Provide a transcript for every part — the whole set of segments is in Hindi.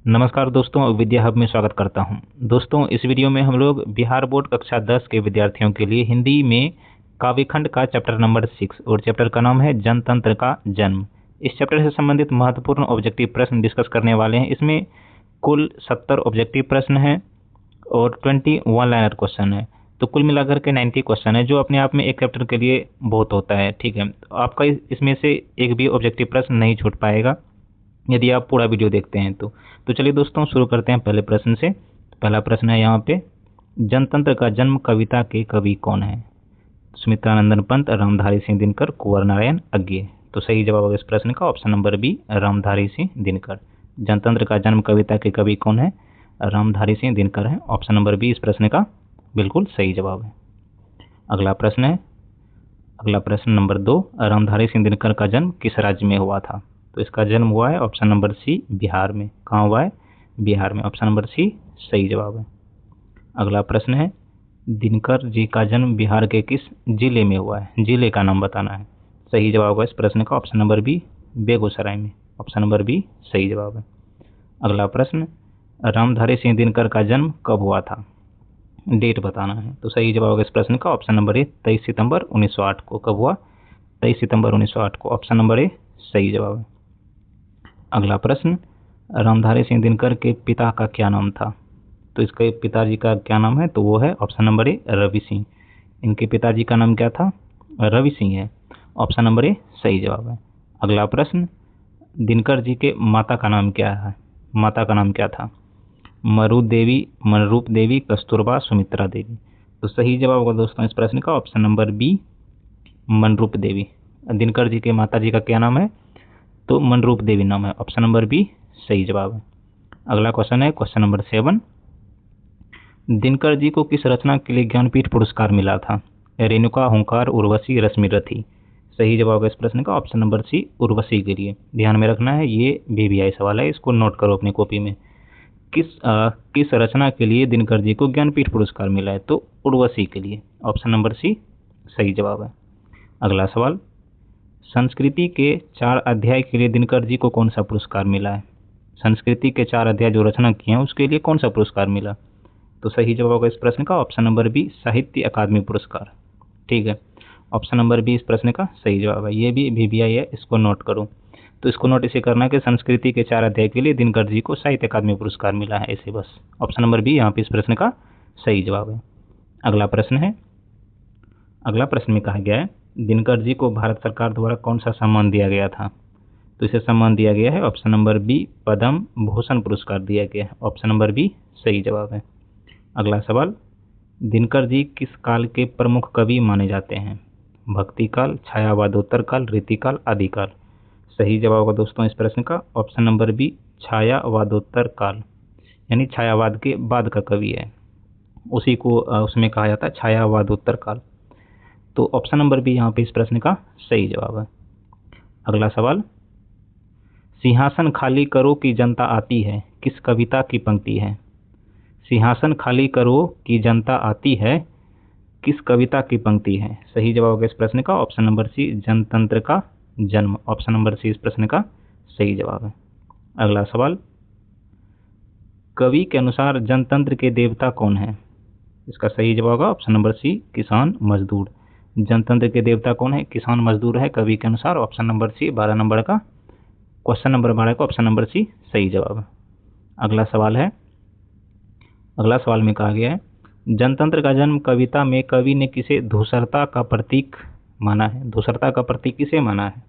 नमस्कार दोस्तों, विद्या हब में स्वागत करता हूं। दोस्तों, इस वीडियो में हम लोग बिहार बोर्ड कक्षा 10 के विद्यार्थियों के लिए हिंदी में काव्यखंड का चैप्टर नंबर 6 और चैप्टर का नाम है जनतंत्र का जन्म। इस चैप्टर से संबंधित महत्वपूर्ण ऑब्जेक्टिव प्रश्न डिस्कस करने वाले हैं। इसमें कुल 70 ऑब्जेक्टिव प्रश्न हैं और 21 लाइनर क्वेश्चन है। तो कुल मिलाकर के 90 क्वेश्चन है, जो अपने आप में एक चैप्टर के लिए बहुत होता है। ठीक है, तो आपका इसमें से एक भी ऑब्जेक्टिव प्रश्न नहीं छूट पाएगा यदि आप पूरा वीडियो देखते हैं तो चलिए दोस्तों, शुरू करते हैं पहले प्रश्न से। पहला प्रश्न है यहाँ पे, जनतंत्र का जन्म कविता के कवि कौन है? सुमित्रानंदन पंत, रामधारी सिंह दिनकर, कुंवर नारायण अज्ञे। तो सही जवाब होगा इस प्रश्न का option number B, Ramdhari Singh Dinkar. जनतंत्र का जन्म कविता के कवि कौन है? रामधारी सिंह दिनकर है। ऑप्शन नंबर बी इस प्रश्न का बिल्कुल सही जवाब है। अगला प्रश्न है, अगला प्रश्न नंबर 2, रामधारी सिंह दिनकर का जन्म किस राज्य में हुआ था? तो इसका जन्म हुआ है ऑप्शन नंबर सी, बिहार में। कहाँ हुआ है? बिहार में। ऑप्शन नंबर सी सही जवाब है। अगला प्रश्न है, दिनकर जी का जन्म बिहार के किस जिले में हुआ है? जिले का नाम बताना है। सही जवाब होगा इस प्रश्न का ऑप्शन नंबर बी, बेगूसराय में। ऑप्शन नंबर बी सही जवाब है। अगला प्रश्न, रामधारी सिंह दिनकर का जन्म कब हुआ था? डेट बताना है। तो सही जवाब होगा इस प्रश्न का ऑप्शन नंबर ए, 23 सितंबर 1908 को। कब हुआ? 23 सितंबर 1908 को। ऑप्शन नंबर ए सही जवाब है। अगला प्रश्न, रामधारी सिंह दिनकर के पिता का क्या नाम था? तो इसके पिताजी का क्या नाम है? तो वो है option number A, Ravi Singh. इनके पिताजी का नाम क्या था? रवि सिंह है। ऑप्शन नंबर ए सही जवाब है। अगला प्रश्न, दिनकर जी के माता का नाम क्या है? माता का नाम क्या था? मरू देवी, मनरूप देवी, कस्तूरबा, सुमित्रा देवी। तो सही जवाब होगा दोस्तों इस प्रश्न का ऑप्शन नंबर बी, मनरूप देवी। दिनकर जी के माता जी का क्या नाम है? तो मनरूप देवी नाम है। ऑप्शन नंबर बी सही जवाब है। अगला क्वेश्चन है क्वेश्चन नंबर 7, दिनकर जी को किस रचना के लिए ज्ञानपीठ पुरस्कार मिला था? रेणुका, हुंकार, उर्वशी, रश्मिरथी। सही जवाब है इस प्रश्न का ऑप्शन नंबर सी, उर्वशी के लिए। ध्यान में रखना है, ये VVI सवाल है, इसको नोट करो अपनी कॉपी में। किस रचना के लिए दिनकर जी को ज्ञानपीठ पुरस्कार मिला है? तो उर्वशी के लिए। ऑप्शन नंबर सी सही जवाब है। अगला सवाल, संस्कृति के 4 अध्याय के लिए दिनकर जी को कौन सा पुरस्कार मिला है? संस्कृति के 4 अध्याय जो रचना किए हैं उसके लिए कौन सा पुरस्कार मिला? तो सही जवाब होगा इस प्रश्न का ऑप्शन नंबर बी, साहित्य अकादमी पुरस्कार। ठीक है, ऑप्शन नंबर बी इस प्रश्न का सही जवाब है। ये भी VVI है, इसको नोट करो। तो इसको नोट इसे करना है कि संस्कृति के 4 अध्याय के लिए दिनकर जी को साहित्य अकादमी पुरस्कार मिला है, ऐसे बस। ऑप्शन नंबर बी यहाँ पे इस प्रश्न का सही जवाब है। अगला प्रश्न है, अगला प्रश्न में कहा गया है, दिनकर जी को भारत सरकार द्वारा कौन सा सम्मान दिया गया था? तो इसे सम्मान दिया गया है option number B, Padma Bhushan पुरस्कार दिया गया है। ऑप्शन नंबर बी सही जवाब है। अगला सवाल, दिनकर जी किस काल के प्रमुख कवि माने जाते हैं? भक्ति काल, छायावादोत्तर काल, रीतिकाल, आदिकाल। सही जवाब होगा दोस्तों इस प्रश्न का ऑप्शन नंबर बी, छायावादोत्तर काल, यानी छायावाद के बाद का कवि है, उसी को उसमें कहा जाता है छायावादोत्तर काल। तो ऑप्शन नंबर बी यहाँ पे इस प्रश्न का सही जवाब है। अगला सवाल, सिंहासन खाली करो की जनता आती है, किस कविता की पंक्ति है? सिंहासन खाली करो की जनता आती है, किस कविता की पंक्ति है? सही जवाब होगा इस प्रश्न का ऑप्शन नंबर सी, जनतंत्र का जन्म। ऑप्शन नंबर सी इस प्रश्न का सही जवाब है। अगला सवाल, कवि के अनुसार जनतंत्र के देवता कौन है? इसका सही जवाब होगा ऑप्शन नंबर सी, किसान मजदूर। जनतंत्र के देवता कौन है? किसान मजदूर है कवि के अनुसार। ऑप्शन नंबर सी, 12 नंबर का क्वेश्चन नंबर 12 का ऑप्शन नंबर सी सही जवाब है। अगला सवाल है, अगला सवाल में कहा गया है, जनतंत्र का जन्म कविता में कवि ने किसे धूसरता का प्रतीक माना है? धूसरता का प्रतीक किसे माना है?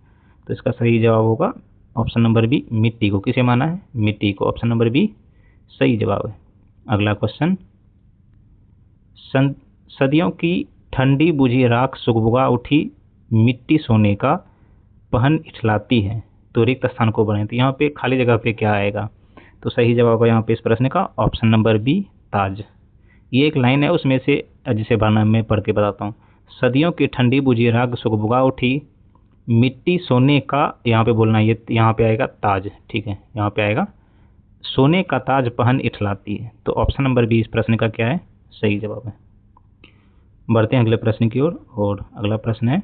तो इसका सही जवाब होगा ऑप्शन नंबर बी, मिट्टी को। किसे माना है? मिट्टी को। ऑप्शन नंबर बी सही जवाब है। अगला क्वेश्चन, सदियों की ठंडी बुझी राख सुगबुगा उठी, मिट्टी सोने का पहन इठलाती है, तो रिक्त स्थान को भरें। तो यहाँ पे खाली जगह पे क्या आएगा? तो सही जवाब होगा यहाँ पे इस प्रश्न का ऑप्शन नंबर बी, ताज। ये एक लाइन है उसमें से, जिसे भरना मैं पढ़ के बताता हूँ। सदियों की ठंडी बुझी राख सुगबुगा उठी, मिट्टी सोने का, यहाँ पे बोलना, ये यहाँ पे आएगा ताज। ठीक है, यहाँ पे आएगा सोने का ताज पहन इठलाती है। तो ऑप्शन नंबर बी इस प्रश्न का क्या है? सही जवाब है। बढ़ते हैं अगले प्रश्न की ओर। और अगला प्रश्न है,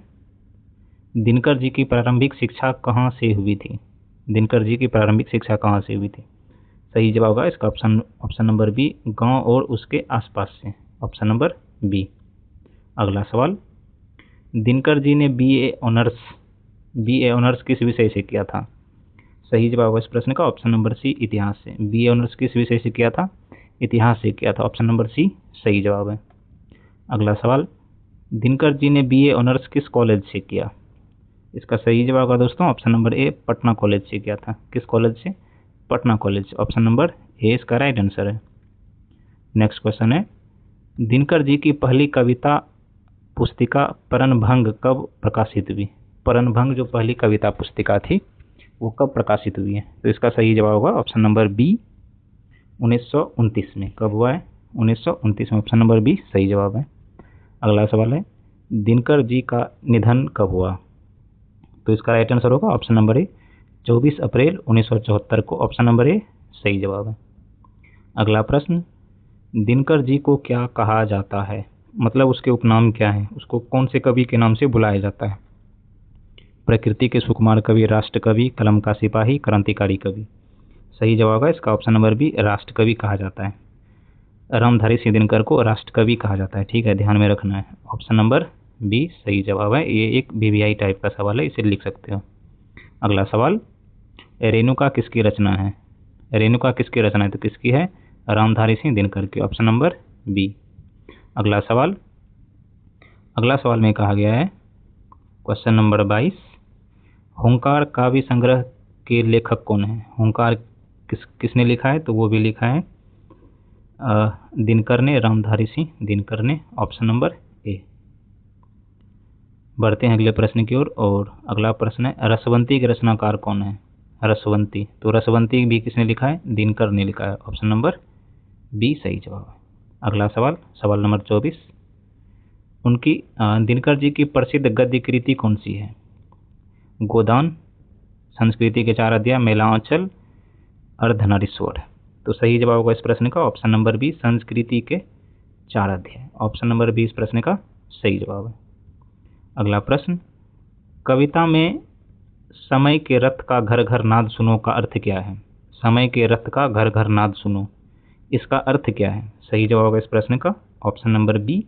दिनकर जी की प्रारंभिक शिक्षा कहाँ से हुई थी? दिनकर जी की प्रारंभिक शिक्षा कहाँ से हुई थी? सही जवाब होगा इसका ऑप्शन नंबर बी, गांव और उसके आसपास से, ऑप्शन नंबर बी। अगला सवाल, दिनकर जी ने बीए ऑनर्स किस विषय से किया था? सही जवाब होगा इस प्रश्न का ऑप्शन नंबर सी, इतिहास से। बीए ऑनर्स किस विषय से किया था? इतिहास से किया था, ऑप्शन नंबर सी सही जवाब है। अगला सवाल, दिनकर जी ने बीए ऑनर्स किस कॉलेज से किया? इसका सही जवाब होगा दोस्तों ऑप्शन नंबर ए, पटना कॉलेज से किया था। किस कॉलेज से? पटना कॉलेज, ऑप्शन नंबर ए इसका राइट आंसर है। नेक्स्ट क्वेश्चन है, दिनकर जी की पहली कविता पुस्तिका परनभंग कब प्रकाशित हुई? परनभंग जो पहली कविता पुस्तिका थी वो कब प्रकाशित हुई है? तो इसका सही जवाब होगा ऑप्शन नंबर बी, 1929 में। कब हुआ है? 1929 में, ऑप्शन नंबर बी सही जवाब है। अगला सवाल है, दिनकर जी का निधन कब हुआ? तो इसका राइट आंसर होगा ऑप्शन नंबर ए, 24 अप्रैल 1974 को, ऑप्शन नंबर ए सही जवाब है। अगला प्रश्न, दिनकर जी को क्या कहा जाता है? मतलब उसके उपनाम क्या है? उसको कौन से कवि के नाम से बुलाया जाता है? प्रकृति के सुकुमार कवि, राष्ट्र कवि, कलम का सिपाही, क्रांतिकारी कवि। सही जवाब है इसका ऑप्शन नंबर बी, राष्ट्र कवि कहा जाता है। रामधारी सिंह दिनकर को राष्ट्र कवि कहा जाता है, ठीक है, ध्यान में रखना है। ऑप्शन नंबर बी सही जवाब है। ये एक बीबीआई टाइप का सवाल है, इसे लिख सकते हो। अगला सवाल, रेणुका किसकी रचना है? रेणुका किसकी रचना है? तो किसकी है? रामधारी सिंह दिनकर की, ऑप्शन नंबर बी। अगला सवाल में कहा गया है क्वेश्चन नंबर 22, हुंकार काव्य संग्रह के लेखक कौन है? हुंकार किसने लिखा है? तो वो भी लिखा है दिनकर ने, रामधारी सिंह दिनकर ने, ऑप्शन नंबर ए। बढ़ते हैं अगले प्रश्न की ओर, और अगला प्रश्न है, रसवंती के रचनाकार कौन है? रसवंती, तो रसवंती भी किसने लिखा है? दिनकर ने लिखा है, ऑप्शन नंबर बी सही जवाब है। अगला सवाल नंबर 24, उनकी दिनकर जी की प्रसिद्ध गद्य कृति कौन सी है? गोदान, संस्कृति के 4 अध्याय, मेलांचल, अर्धनारीश्वर। तो सही जवाब होगा इस प्रश्न का ऑप्शन नंबर बी, संस्कृति के 4 अध्याय, ऑप्शन नंबर बी इस प्रश्न का सही जवाब है। अगला प्रश्न, कविता में समय के रथ का घर घर नाद सुनो का अर्थ क्या है? समय के रथ का घर घर नाद सुनो, इसका अर्थ क्या है? सही जवाब होगा इस प्रश्न का ऑप्शन नंबर बी,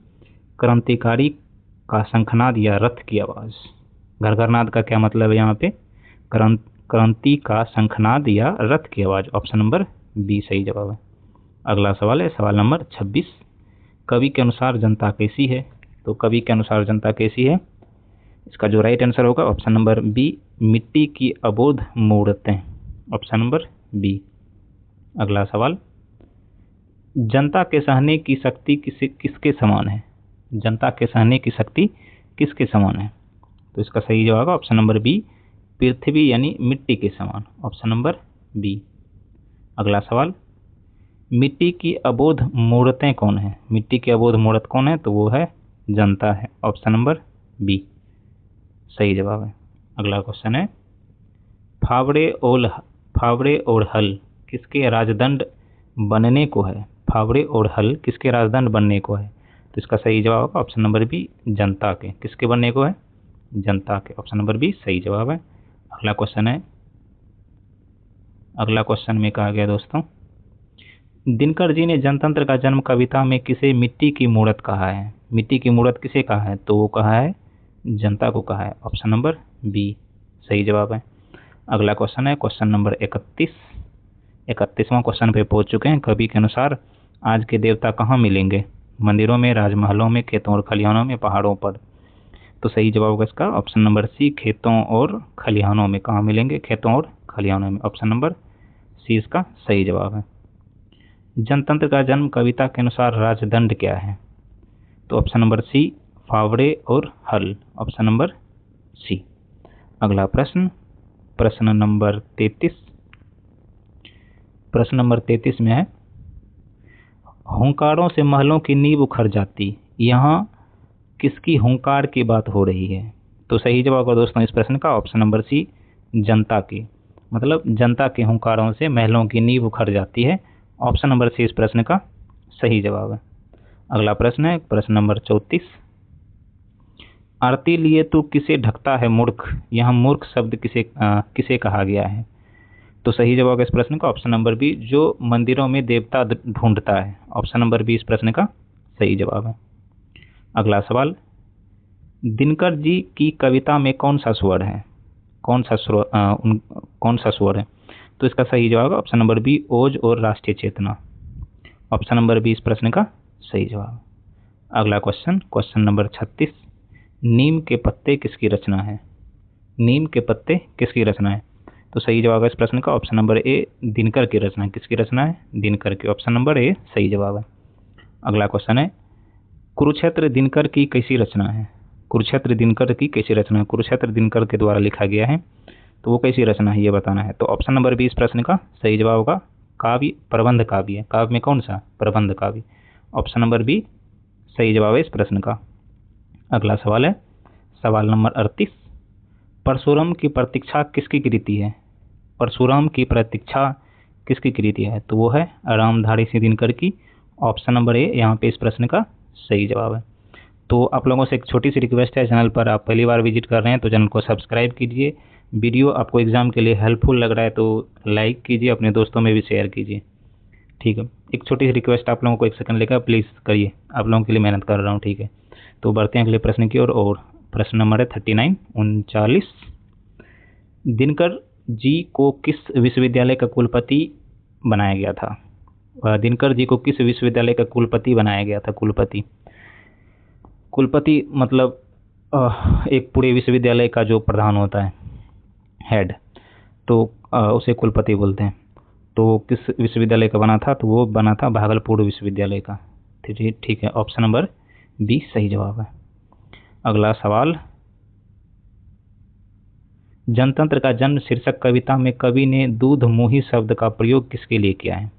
क्रांतिकारी का शंखनाद या रथ की आवाज़। घर घर नाद का क्या मतलब है यहाँ पे? क्रांति का शंखनाद या रथ की आवाज़, ऑप्शन नंबर बी सही जवाब है। अगला सवाल है सवाल नंबर 26, कवि के अनुसार जनता कैसी है? तो कवि के अनुसार जनता कैसी है, इसका जो राइट आंसर होगा ऑप्शन नंबर बी, मिट्टी की अबोध मूर्तें, ऑप्शन नंबर बी। अगला सवाल, जनता के सहने की शक्ति किसके समान है? जनता के सहने की शक्ति किसके समान है? तो इसका सही जवाब होगा ऑप्शन नंबर बी, पृथ्वी यानी मिट्टी के समान, ऑप्शन नंबर बी। अगला सवाल, मिट्टी की अबोध मूर्तें कौन है? मिट्टी की अबोध मूर्त कौन है? तो वो है जनता है, ऑप्शन नंबर बी सही जवाब है। अगला क्वेश्चन है, फावड़े और हल किसके राजदंड बनने को है? फावड़े और हल किसके राजदंड बनने को है? तो इसका सही जवाब होगा ऑप्शन नंबर बी, जनता के। किसके बनने को है? जनता के, ऑप्शन नंबर बी सही जवाब है। अगला क्वेश्चन में कहा गया दोस्तों, दिनकर जी ने जनतंत्र का जन्म कविता में किसे मिट्टी की मूर्त कहा है? मिट्टी की मूर्त किसे कहा है? तो वो कहा है जनता को कहा है, ऑप्शन नंबर बी सही जवाब है। अगला क्वेश्चन है क्वेश्चन नंबर 31वां क्वेश्चन पे पहुंच चुके हैं। कवि के अनुसार आज के देवता कहाँ मिलेंगे? मंदिरों में, राजमहलों में, खेतों और खलिहानों में, पहाड़ों पर। तो सही जवाब होगा इसका ऑप्शन नंबर सी, खेतों और खलिहानों में। कहाँ मिलेंगे? खेतों और खलिहानों में, ऑप्शन नंबर सी इसका सही जवाब है। जनतंत्र का जन्म कविता के अनुसार राजदंड क्या है? तो ऑप्शन नंबर सी, फावड़े और हल, ऑप्शन नंबर सी। अगला प्रश्न नंबर 33 में है, हुंकारों से महलों की नींव उखड़ जाती, यहाँ किसकी हुंकार की बात हो रही है? तो सही जवाब होगा दोस्तों इस प्रश्न का ऑप्शन नंबर सी, जनता की। मतलब जनता के हुंकारों से महलों की नींव उखड़ जाती है, ऑप्शन नंबर सी इस प्रश्न का सही जवाब है। अगला प्रश्न है प्रश्न नंबर 34, आरती लिए तू किसे ढकता है मूर्ख, यहाँ मूर्ख शब्द किसे कहा गया है? तो सही जवाब होगा इस प्रश्न का ऑप्शन नंबर बी, जो मंदिरों में देवता ढूंढता है। ऑप्शन नंबर बी इस प्रश्न का सही जवाब है। अगला सवाल, दिनकर जी की कविता में कौन सा स्वर है? कौन सा स्वर है? तो इसका सही जवाब है ऑप्शन नंबर बी, ओज और राष्ट्रीय चेतना। ऑप्शन नंबर बी इस प्रश्न का सही जवाब। अगला क्वेश्चन नंबर 36, नीम के पत्ते किसकी रचना है? नीम के पत्ते किसकी रचना है? तो सही जवाब है इस प्रश्न का ऑप्शन नंबर ए, दिनकर की रचना। किसकी रचना है? दिनकर की। ऑप्शन नंबर ए सही जवाब है। अगला क्वेश्चन है, कुरुक्षेत्र दिनकर की कैसी रचना है? कुरुक्षेत्र दिनकर की कैसी रचना है? कुरुक्षेत्र दिनकर के द्वारा लिखा गया है, तो वो कैसी रचना है ये बताना है। तो ऑप्शन नंबर बी इस प्रश्न का सही जवाब होगा, काव्य, प्रबंध काव्य। काव्य में कौन सा? प्रबंध काव्य। ऑप्शन नंबर बी सही जवाब है इस प्रश्न का। अगला सवाल है सवाल नंबर 38, परशुराम की प्रतीक्षा किसकी कृति है? परशुराम की प्रतीक्षा किसकी कृति है? तो वो है रामधारी सिंह दिनकर की। ऑप्शन नंबर ए यहाँ पे इस प्रश्न का सही जवाब है। तो आप लोगों से एक छोटी सी रिक्वेस्ट है, चैनल पर आप पहली बार विजिट कर रहे हैं तो चैनल को सब्सक्राइब कीजिए। वीडियो आपको एग्जाम के लिए हेल्पफुल लग रहा है तो लाइक कीजिए, अपने दोस्तों में भी शेयर कीजिए। ठीक है, एक छोटी सी रिक्वेस्ट आप लोगों को, एक सेकंड लेकर प्लीज़ करिए, आप लोगों के लिए मेहनत कर रहा हूँ। ठीक है, तो बढ़ते हैं अगले प्रश्न की ओर। और प्रश्न नंबर है 39 दिनकर जी को किस विश्वविद्यालय का कुलपति बनाया गया था? दिनकर जी को किस विश्वविद्यालय का कुलपति बनाया गया था? कुलपति मतलब एक पूरे विश्वविद्यालय का जो प्रधान होता है, हेड, तो उसे कुलपति बोलते हैं। तो किस विश्वविद्यालय का बना था? तो वो बना था भागलपुर विश्वविद्यालय का। ठीक है, ऑप्शन नंबर बी सही जवाब है। अगला सवाल, जनतंत्र का जन्म शीर्षक कविता में कवि ने दूध मुही शब्द का प्रयोग किसके लिए किया है?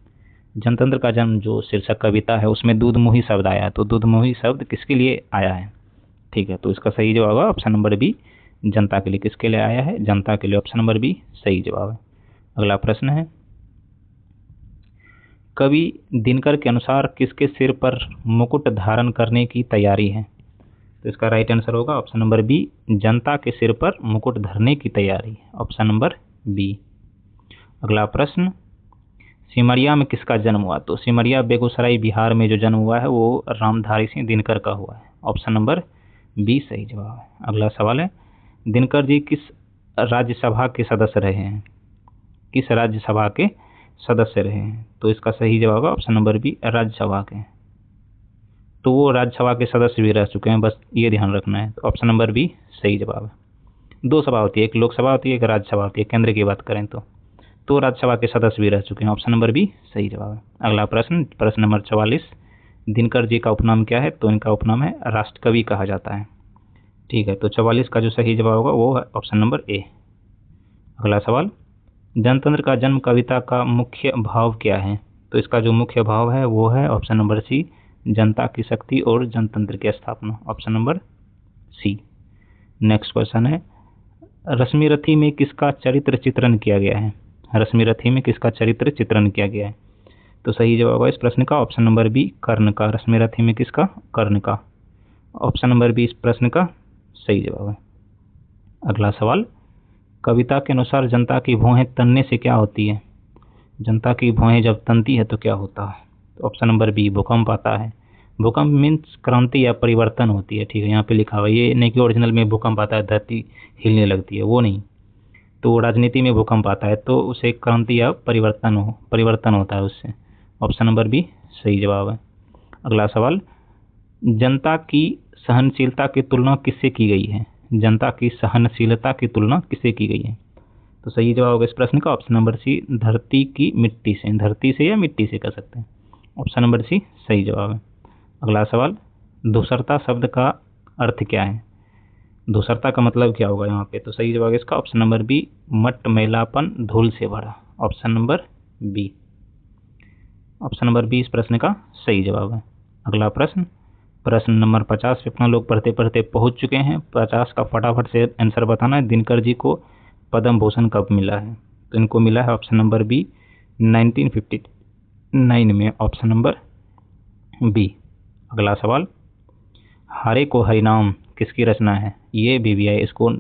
जनतंत्र का जन्म जो शीर्षक कविता है उसमें दूध मुही शब्द आया है, तो दूध मुही शब्द किसके लिए आया है? ठीक है, तो इसका सही जवाब है ऑप्शन नंबर बी, जनता के लिए। किसके लिए आया है? जनता के लिए। ऑप्शन नंबर बी सही जवाब है। अगला प्रश्न है, कवि दिनकर के अनुसार किसके सिर पर मुकुट धारण करने की तैयारी है? तो इसका राइट आंसर होगा ऑप्शन नंबर बी, जनता के सिर पर मुकुट धरने की तैयारी। Option number B. अगला प्रश्न, सिमरिया में किसका जन्म हुआ? तो सिमरिया बेगूसराय बिहार में जो जन्म हुआ है वो रामधारी सिंह दिनकर का हुआ है। ऑप्शन नंबर बी सही जवाब है। अगला सवाल है, दिनकर जी किस राज्यसभा के सदस्य रहे हैं? किस राज्यसभा के सदस्य रहे हैं? तो इसका सही जवाब है ऑप्शन नंबर बी, राज्यसभा के। तो वो राज्यसभा के सदस्य भी रह चुके हैं, बस ये ध्यान रखना है। तो ऑप्शन नंबर बी सही जवाब है। दो सभा होती है, एक लोकसभा होती है, एक राज्यसभा होती है। केंद्र की बात करें तो राज्यसभा के सदस्य भी रह चुके हैं। ऑप्शन नंबर बी सही जवाब है। अगला प्रश्न नंबर 44, दिनकर जी का उपनाम क्या है? तो इनका उपनाम है राष्ट्रकवि कहा जाता है। ठीक है, तो 44 का जो सही जवाब होगा वो है ऑप्शन नंबर ए। अगला सवाल, जनतंत्र का जन्म कविता का मुख्य भाव क्या है? तो इसका जो मुख्य भाव है वो है ऑप्शन नंबर सी, जनता की शक्ति और जनतंत्र की स्थापना। Option number C. Next question है, रश्मिरथी में किसका चरित्र चित्रण किया गया है? रश्मिरथी में किसका चरित्र चित्रण किया गया है? तो सही जवाब है इस प्रश्न का ऑप्शन नंबर बी, कर्ण का। रश्मिरथी में किसका? कर्ण का। ऑप्शन नंबर बी इस प्रश्न का सही जवाब है। अगला सवाल, कविता के अनुसार जनता की भौहें तनने से क्या होती है? जनता की भौहें जब तनती है तो क्या होता है? तो ऑप्शन नंबर बी, भूकंप आता है। भूकंप मीन्स क्रांति या परिवर्तन होती है। ठीक है, यहाँ पे लिखा हुआ है, ये नहीं कि ओरिजिनल में भूकंप आता है धरती हिलने लगती है, वो नहीं। तो राजनीति में भूकंप आता है तो उसे क्रांति या परिवर्तन होता है उससे। ऑप्शन नंबर बी सही जवाब है। अगला सवाल, जनता की सहनशीलता की तुलना किससे की गई है? जनता की सहनशीलता की तुलना किससे की गई है? तो सही जवाब होगा इस प्रश्न का ऑप्शन नंबर सी, धरती की मिट्टी से। धरती से या मिट्टी से कह सकते हैं। ऑप्शन नंबर सी सही जवाब है। अगला सवाल, धूसरता शब्द का अर्थ क्या है? धूसरता का मतलब क्या होगा यहाँ पे? तो सही जवाब इसका ऑप्शन नंबर बी, मट मैलापन धूल से भरा। Option number B. Option number B इस प्रश्न का सही जवाब है। अगला प्रश्न नंबर 50 पे अपना लोग पढ़ते पढ़ते पहुंच चुके हैं। 50 का फटाफट से आंसर बताना है। दिनकर जी को पद्म भूषण कब मिला है? तो इनको मिला है ऑप्शन नंबर बी, 1959 में। Option number B. अगला सवाल, हारे को हरिनाम किसकी रचना है? ये भी है, इसको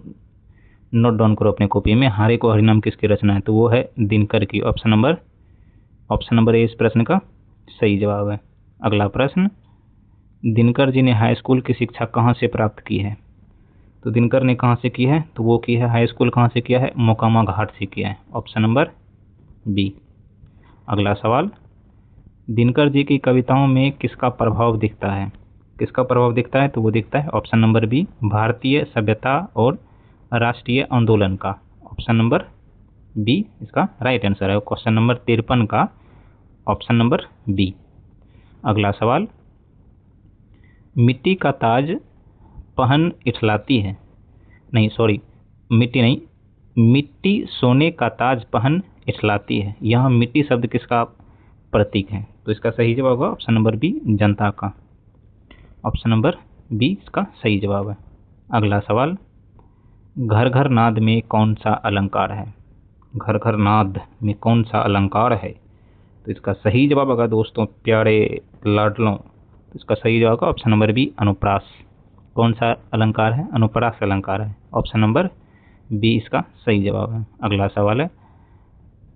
नोट डाउन करो अपने कॉपी में। हारे को हरिनाम किसकी रचना है? तो वो है दिनकर की। ऑप्शन नंबर ए इस प्रश्न का सही जवाब है। अगला प्रश्न, दिनकर जी ने हाई स्कूल की शिक्षा कहाँ से प्राप्त की है? तो दिनकर ने कहाँ से की है? तो वो की है हाई स्कूल कहाँ से किया है? मोकामा घाट से किया है। Option number B. अगला सवाल, दिनकर जी की कविताओं में किसका प्रभाव दिखता है? किसका प्रभाव दिखता है? तो वो दिखता है ऑप्शन नंबर बी, भारतीय सभ्यता और राष्ट्रीय आंदोलन का। ऑप्शन नंबर बी इसका राइट आंसर है। क्वेश्चन नंबर 53 का ऑप्शन नंबर बी। अगला सवाल, मिट्टी का ताज पहन इठलाती है, नहीं सॉरी मिट्टी नहीं, मिट्टी सोने का ताज पहन इठलाती है। यहाँ मिट्टी शब्द किसका प्रतीक है? तो इसका सही जवाब होगा ऑप्शन नंबर बी, जनता का। ऑप्शन नंबर बी इसका सही जवाब है। अगला सवाल, घर घर नाद में कौन सा अलंकार है? घर घर नाद में कौन सा अलंकार है? तो इसका सही जवाब होगा दोस्तों प्यारे लाडलों, तो इसका सही जवाब होगा ऑप्शन नंबर बी, अनुप्रास। कौन सा अलंकार है? अनुप्रास अलंकार है। ऑप्शन नंबर बी इसका सही जवाब है। अगला सवाल है,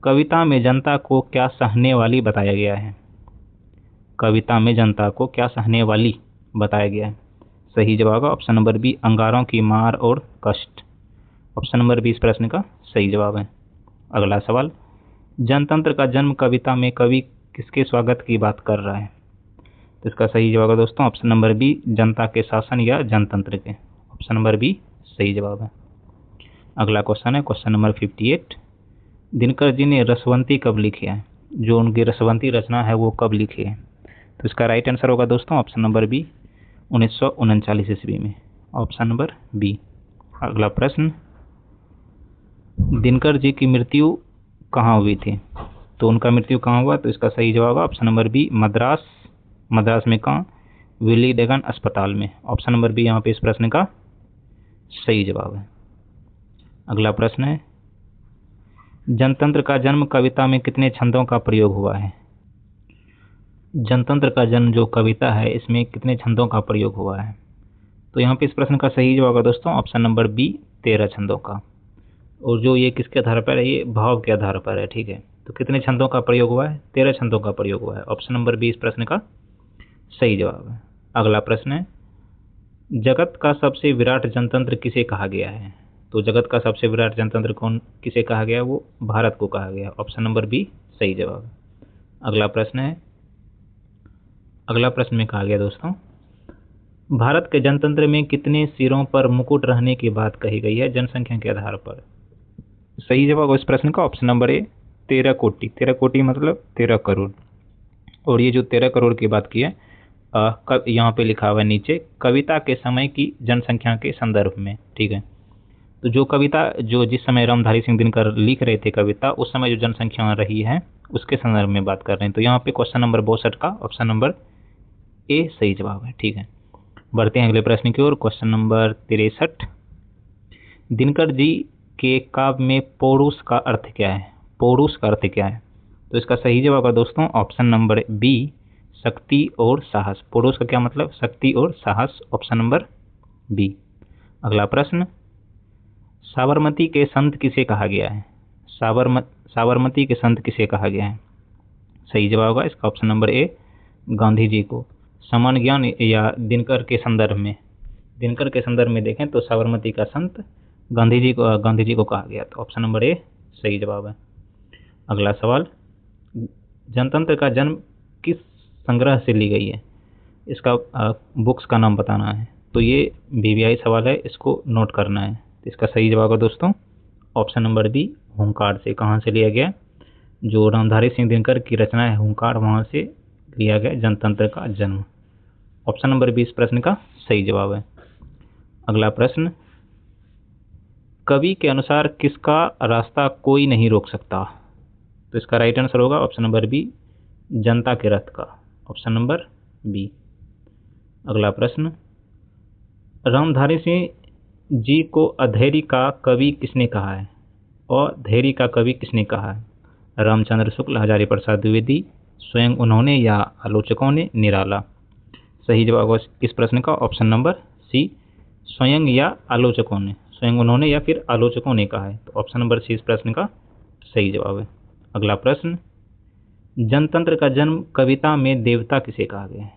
कविता में जनता को क्या सहने वाली बताया गया है? कविता में जनता को क्या सहने वाली बताया गया है? सही जवाब होगा ऑप्शन नंबर बी, अंगारों की मार और कष्ट। ऑप्शन नंबर बी इस प्रश्न का सही जवाब है। अगला सवाल, जनतंत्र का जन्म कविता में कवि किसके स्वागत की बात कर रहा है? तो इसका सही जवाब है दोस्तों ऑप्शन नंबर बी, जनता के शासन या जनतंत्र के। ऑप्शन नंबर बी सही जवाब है। अगला क्वेश्चन है क्वेश्चन नंबर 58, दिनकर जी ने रसवंती कब लिखी है? जो उनकी रसवंती रचना है वो कब लिखी है? तो इसका राइट आंसर होगा दोस्तों ऑप्शन नंबर बी, 1939 ईस्वी में। Option number B. अगला प्रश्न, दिनकर जी की मृत्यु कहाँ हुई थी? तो उनका मृत्यु कहाँ हुआ? तो इसका सही जवाब है ऑप्शन नंबर बी, मद्रास में कहाँ? विली डेगन अस्पताल में। ऑप्शन नंबर बी यहाँ पे इस प्रश्न का सही जवाब है। अगला प्रश्न है, जनतंत्र का जन्म कविता में कितने छंदों का प्रयोग हुआ है? जनतंत्र का जन्म जो कविता है इसमें कितने छंदों का प्रयोग हुआ है? तो यहाँ पे इस प्रश्न का सही जवाब है दोस्तों ऑप्शन नंबर बी, 13 छंदों का। और जो ये किसके आधार पर है? ये भाव के आधार पर है, ठीक है। तो कितने छंदों का प्रयोग हुआ है? 13 छंदों का प्रयोग हुआ है। ऑप्शन नंबर बी इस प्रश्न का सही जवाब है। अगला प्रश्न है, जगत का सबसे विराट जनतंत्र किसे कहा गया है? तो जगत का सबसे विराट जनतंत्र किसे कहा गया? वो भारत को कहा गया। ऑप्शन नंबर बी सही जवाब है। अगला प्रश्न है, अगला प्रश्न में कहा गया दोस्तों, भारत के जनतंत्र में कितने सिरों पर मुकुट रहने की बात कही गई है जनसंख्या के आधार पर? सही जवाब इस प्रश्न का ऑप्शन नंबर ए, 13 कोटि। 13 कोटि मतलब 13 करोड़। और ये जो 13 करोड़ की बात की है यहाँ पे लिखा हुआ है नीचे, कविता के समय की जनसंख्या के संदर्भ में, ठीक है। तो जो कविता जो जिस समय रामधारी सिंह दिनकर लिख रहे थे कविता, उस समय जो जनसंख्या रही है उसके संदर्भ में बात कर रहे हैं। तो यहाँ पे क्वेश्चन नंबर 62 का ऑप्शन नंबर ए सही जवाब है, ठीक है। बढ़ते हैं अगले प्रश्न की ओर। क्वेश्चन नंबर 63, दिनकर जी के काव्य में पौरुष का अर्थ क्या है? पौरुष का अर्थ क्या है? तो इसका सही जवाब है दोस्तों ऑप्शन नंबर बी, शक्ति और साहस। पौरुष का क्या मतलब? शक्ति और साहस। Option number B. अगला प्रश्न, साबरमती के संत किसे कहा गया है? साबरमती के संत किसे कहा गया है? सही जवाब होगा इसका ऑप्शन नंबर ए, गांधी जी को। समान ज्ञान या दिनकर के संदर्भ में देखें तो साबरमती का संत गांधी जी को कहा गया। तो ऑप्शन नंबर ए सही जवाब है। अगला सवाल, जनतंत्र का जन्म किस संग्रह से ली गई है? इसका बुक्स का नाम बताना है। तो ये वीवीआई सवाल है, इसको नोट करना है। तो इसका सही जवाब है दोस्तों ऑप्शन नंबर बी, हुंकार से। कहाँ से लिया गया? जो रामधारी सिंह दिनकर की रचना है हुंकार, वहाँ से लिया गया जनतंत्र का जन्म। ऑप्शन नंबर बी इस प्रश्न का सही जवाब है। अगला प्रश्न, कवि के अनुसार किसका रास्ता कोई नहीं रोक सकता? तो इसका राइट आंसर होगा ऑप्शन नंबर बी, जनता के रथ का। Option number B. अगला प्रश्न, रामधारी सिंह जी को अधेरी का कवि किसने कहा है? और धैर्य का कवि किसने कहा है? रामचंद्र शुक्ल, हजारी प्रसाद द्विवेदी, स्वयं उन्होंने या आलोचकों ने? निराला। सही जवाब इस प्रश्न का ऑप्शन नंबर सी, स्वयं या आलोचकों ने। स्वयं उन्होंने या फिर आलोचकों ने कहा है। तो ऑप्शन नंबर सी इस प्रश्न का सही जवाब है। अगला प्रश्न, जनतंत्र का जन्म कविता में देवता किसे कहा गया है?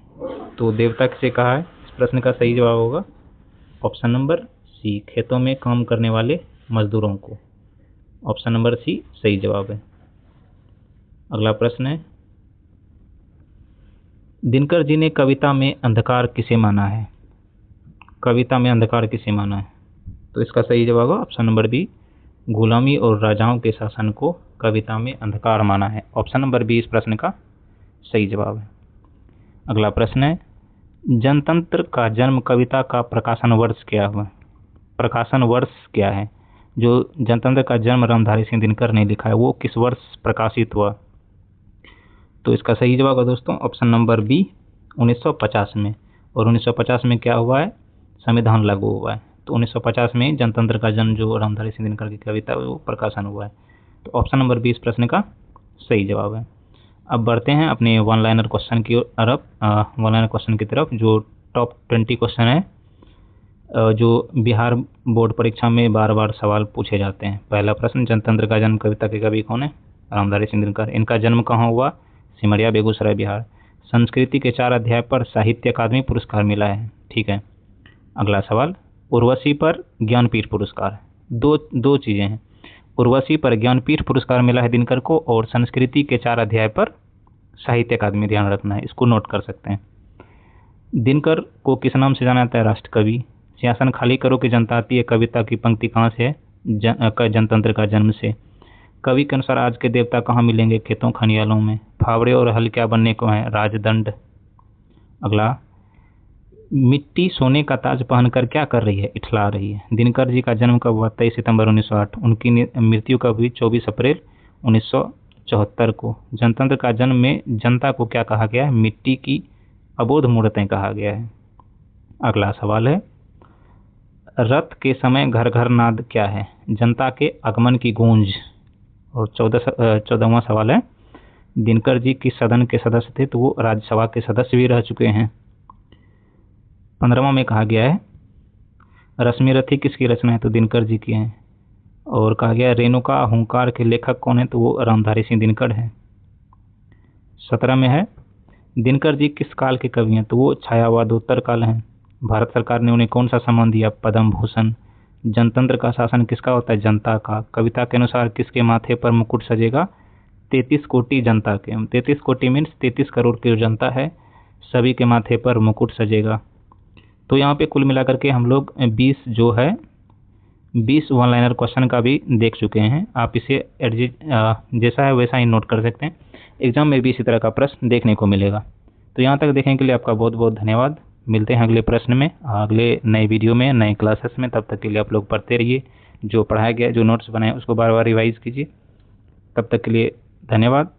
तो देवता किसे कहा है, इस प्रश्न का सही जवाब होगा ऑप्शन नंबर सी, खेतों में काम करने वाले मजदूरों को। ऑप्शन नंबर सी सही जवाब है। अगला प्रश्न है, दिनकर जी ने कविता में अंधकार किसे माना है? कविता में अंधकार किसे माना है? तो इसका सही जवाब है ऑप्शन नंबर बी, गुलामी और राजाओं के शासन को कविता में अंधकार माना है। ऑप्शन नंबर बी इस प्रश्न का सही जवाब है। अगला प्रश्न है, जनतंत्र का जन्म कविता का प्रकाशन वर्ष क्या हुआ? प्रकाशन वर्ष क्या है? जो जनतंत्र का जन्म रामधारी सिंह दिनकर ने लिखा है वो किस वर्ष प्रकाशित हुआ? तो इसका सही जवाब है दोस्तों ऑप्शन नंबर बी, 1950 में। और 1950 में क्या हुआ है? संविधान लागू हुआ है। तो 1950 में जनतंत्र का जन्म जो रामधारी सिंह दिनकर की कविता है वो प्रकाशन हुआ है। तो ऑप्शन नंबर बी इस प्रश्न का सही जवाब है। अब बढ़ते हैं अपने वन लाइनर क्वेश्चन की तरफ, जो टॉप 20 क्वेश्चन है जो बिहार बोर्ड परीक्षा में बार बार सवाल पूछे जाते हैं। पहला प्रश्न, जनतंत्र का जन्म कविता के कवि कौन है? रामधारी सिंह दिनकर। इनका जन्म कहाँ हुआ? सिमरिया, बेगूसराय, बिहार। संस्कृति के 4 अध्याय पर साहित्य अकादमी पुरस्कार मिला है। ठीक है। अगला सवाल, उर्वशी पर ज्ञानपीठ पुरस्कार। दो चीज़ें हैं, उर्वशी पर ज्ञानपीठ पुरस्कार मिला है दिनकर को, और संस्कृति के 4 अध्याय पर साहित्य अकादमी, ध्यान रखना है, इसको नोट कर सकते हैं। दिनकर को किस नाम से जाना जाता है? राष्ट्र कवि। सिंहासन खाली करो कि जनता आती है कविता की पंक्ति कहाँ से है? जनतंत्र का जन्म से। कवि के अनुसार आज के देवता कहाँ मिलेंगे? खेतों खनियालों में। फावड़े और हल क्या बनने को हैं? राजदंड। अगला, मिट्टी सोने का ताज पहनकर क्या कर रही है? इठला रही है। दिनकर जी का जन्म कब हुआ? 23 सितंबर 1908। उनकी मृत्यु कब हुई? 24 अप्रैल 1974 को। जनतंत्र का जन्म में जनता को क्या कहा गया है? मिट्टी की अबोध मूर्तें कहा गया है। अगला सवाल है, रथ के समय घर घर नाद क्या है? जनता के आगमन की गूंज। और 14वां सवाल है, दिनकर जी किस सदन के सदस्य थे? तो वो राज्यसभा के सदस्य भी रह चुके हैं। 15वां में कहा गया है, रश्मिरथी किसकी रचना है? तो दिनकर जी की है। और कहा गया रेणुका हुंकार के लेखक कौन है? तो वो रामधारी सिंह दिनकर है। 17 में है, दिनकर जी किस काल के कवि हैं? तो वो छायावादोत्तर काल हैं। भारत सरकार ने उन्हें कौन सा सम्मान दिया? पद्म भूषण। जनतंत्र का शासन किसका होता है? जनता का। कविता के अनुसार किसके माथे पर मुकुट सजेगा? 33 कोटि जनता के। 33 कोटि मीन्स 33 करोड़ की जनता है, सभी के माथे पर मुकुट सजेगा। तो यहाँ पे कुल मिलाकर के हम लोग 20 वन लाइनर क्वेश्चन का भी देख चुके हैं। आप इसे जैसा है वैसा ही नोट कर सकते हैं, एग्जाम में भी इसी तरह का प्रश्न देखने को मिलेगा। तो यहाँ तक देखने के लिए आपका बहुत बहुत धन्यवाद। मिलते हैं अगले प्रश्न में, अगले नए वीडियो में, नए क्लासेस में। तब तक के लिए आप लोग पढ़ते रहिए, जो पढ़ाया गया, जो नोट्स बनाए उसको बार बार रिवाइज कीजिए। तब तक के लिए धन्यवाद।